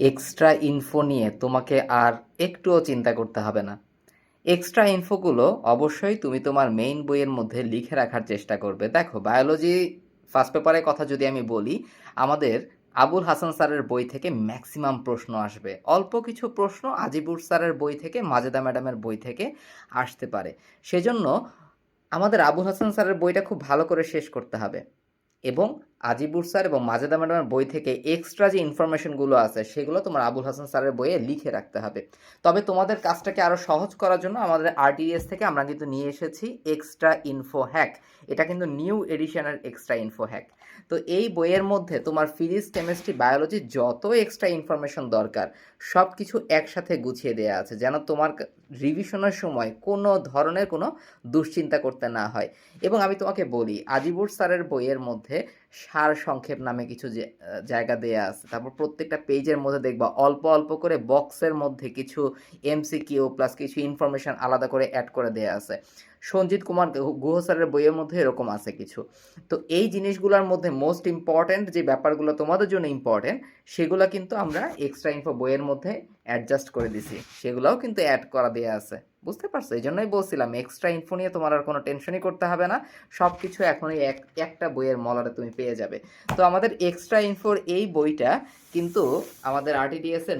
Extra info নিয়ে তোমাকে আর একটুও চিন্তা করতে হবে না। এক্সট্রা ইনফোগুলো অবশ্যই তুমি তোমার মেইন বইয়ের মধ্যে লিখে রাখার চেষ্টা করবে। দেখো, বায়োলজি ফার্স্ট পেপারের কথা যদি আমি বলি, আমাদের আবুল হাসান স্যারের বই থেকে ম্যাক্সিমাম প্রশ্ন আসবে। অল্প কিছু প্রশ্ন আজিবুর স্যারের বই থেকে, মাজেদা ম্যাডামের বই থেকে আসতে পারে। সেজন্য আমাদের আবুল হাসান স্যারের বইটা খুব ভালো করে শেষ করতে হবে, এবং আজিবুর স্যার এবং মাজেদা ম্যাডামের বই থেকে এক্সট্রা যে ইনফরমেশনগুলো আছে সেগুলো তোমার আবুল হাসান স্যারের বইয়ে লিখে রাখতে হবে। তবে তোমাদের কাজটাকে আরও সহজ করার জন্য আমাদের আরটিএস থেকে আমরা কিন্তু নিয়ে এসেছি এক্সট্রা ইনফো হ্যাক। এটা কিন্তু নিউ এডিশনের এক্সট্রা ইনফো হ্যাক। তো এই বইয়ের মধ্যে তোমার ফিজিক্স, কেমিস্ট্রি, বায়োলজি যত এক্সট্রা ইনফরমেশন দরকার সব কিছু একসাথে গুছিয়ে দেওয়া আছে, যেন তোমার রিভিশনের সময় কোনো ধরনের কোনো দুশ্চিন্তা করতে না হয়। এবং আমি তোমাকে বলি, আজিবুর স্যারের বইয়ের মধ্যে সার সংক্ষেপ নামে কিছু জায়গা দেয়া আছে। তারপর প্রত্যেকটা পেজের মধ্যে দেখবা অল্প অল্প করে বক্সের মধ্যে কিছু এমসিকিউ প্লাস কিছু ইনফরমেশন আলাদা করে অ্যাড করে দেয়া আছে। সঞ্জিত কুমার গুহ স্যারের বইয়ের মধ্যে এরকম আছে কিছু। তো এই জিনিসগুলোর মধ্যে মোস্ট ইম্পর্ট্যান্ট যে ব্যাপারগুলো তোমাদের জন্য ইম্পর্ট্যান্ট, সেগুলো কিন্তু আমরা এক্সট্রা ইনফো বইয়ের মধ্যে অ্যাডজাস্ট করে দিছি, সেগুলোও কিন্তু অ্যাড করা দেয়া আছে। বুঝতে পারছো? এই জন্যই বলছিলাম এক্সট্রা ইনফো নিয়ে তোমার আর কোনো টেনশনই করতে হবে না। সব কিছু এখনই একটা বইয়ের মলারে তুমি পেয়ে যাবে। তো আমাদের এক্সট্রা ইনফোর এই বইটা কিন্তু আমাদের আরটিডিএস এর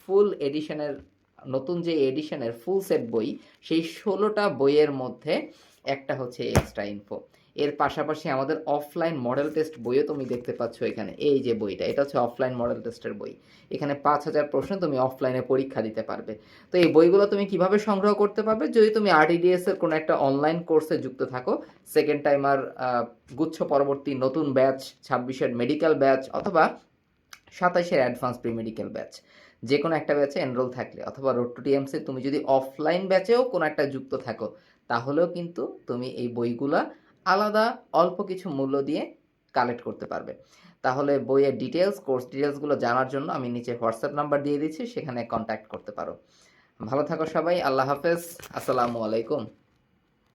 ফুল এডিশনের নতুন যে এডিশনের ফুল সেট বই, সেই 16টা বইয়ের মধ্যে একটা হচ্ছে এক্সট্রা ইনফো। এর পাশাপাশি আমাদের অফলাইন মডেল টেস্ট বইও তুমি দেখতে পাচ্ছ এখানে। এই যে বইটা, এটা হচ্ছে অফলাইন মডেল টেস্টের বই। এখানে 5000 প্রশ্ন তুমি অফলাইনে পরীক্ষা দিতে পারবে। তো এই বইগুলো তুমি কিভাবে সংগ্রহ করতে পারবে? যদি তুমি আরটিডিএস এর কোনো একটা অনলাইন কোর্সে যুক্ত থাকো, সেকেন্ড টাইমার গুচ্ছ পরবর্তী নতুন ব্যাচ, 26-এর মেডিকেল ব্যাচ, অথবা 27-এর অ্যাডভান্স প্রি মেডিকেল ব্যাচ, যে কোনো একটা ব্যাচে এনরোল থাকলে, অথবা রোড টু টিএমসি তুমি যদি অফলাইন ব্যাচেও কোনো একটা যুক্ত থাকো, তাহলেও কিন্তু তুমি এই বইগুলা আলাদা অল্প কিছু মূল্য দিয়ে কালেক্ট করতে পারবে। তাহলে বইয়ের ডিটেলস, কোর্স ডিটেলসগুলো জানার জন্য আমি নিচে হোয়াটসঅ্যাপ নাম্বার দিয়ে দিচ্ছি, সেখানে কন্ট্যাক্ট করতে পারো। ভালো থাকো সবাই, আল্লাহ হাফেজ, আসসালামু আলাইকুম।